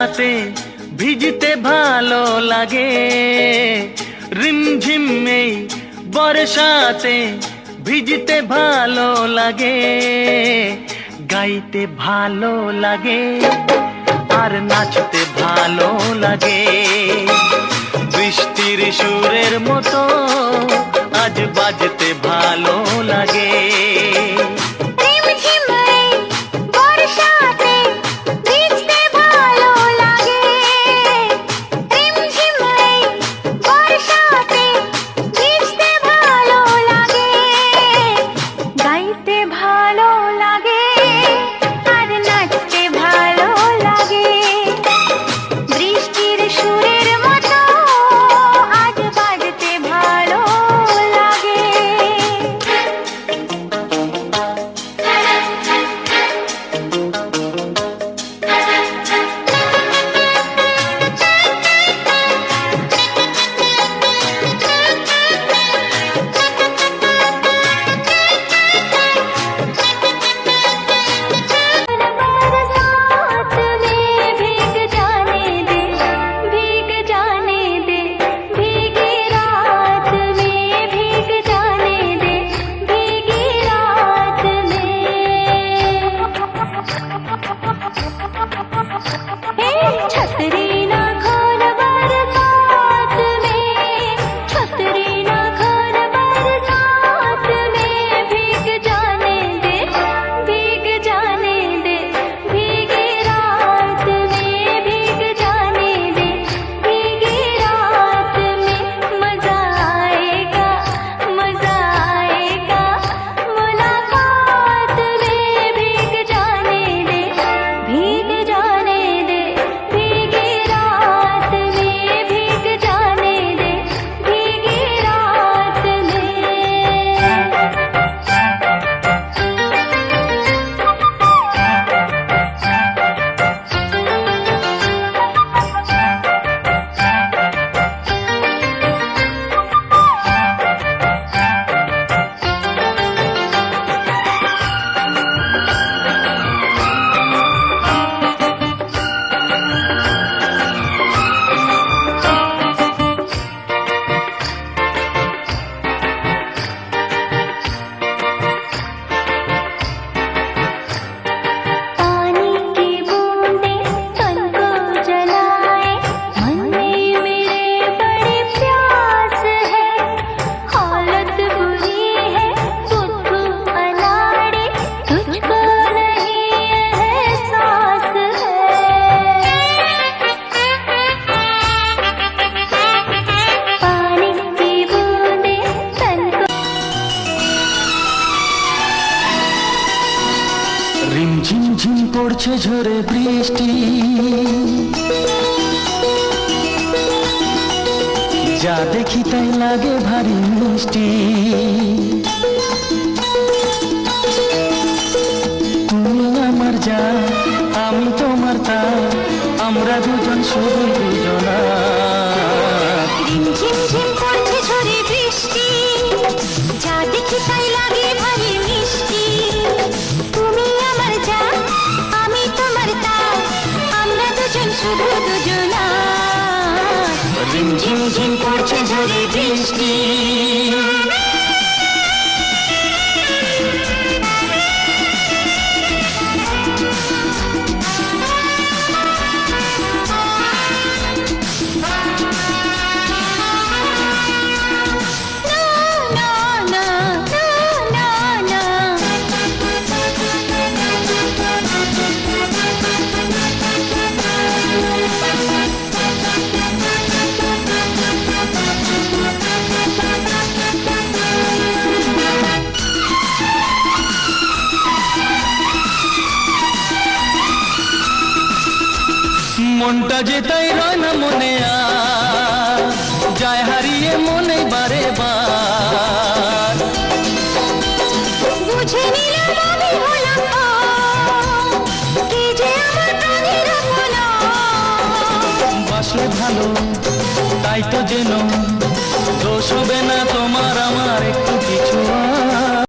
রাতে ভিজতে ভালো লাগে, রিমঝিম এই বর্ষাতে ভিজতে ভালো লাগে, গাইতে ভালো লাগে আর নাচতে ভালো লাগে। বৃষ্টির সুরের মতো আজ বাজতে ভালো লাগে। রিমঝিম ঝিম পড়ছে ঝরে বৃষ্টি, যা দেখি তাই লাগে ভারী মিষ্টি। তুমি আমার যা, আমি তোমার তা, আমরা দুজন শুধু দুজনা। রিমঝিম ঝিম পড়ছে ঝরে বৃষ্টি, যা দেখি তাই লাগে ভারী মিষ্টি। তুমি আমার যা, আমি তোমার তা, আমরা দুজন শুধু দুজনা। রিমঝিম ঝিম পড়ছে ঝরে বৃষ্টি। মনটা যে তাই রয় না মনে যায় হারিয়ে মনে বারে বার। বুঝে নিলাম আমি হলাম কি যে আমার প্রাণের আপনা। বাসলে ভালো তাই তো যেন দোষ হবে না তোমার আমার।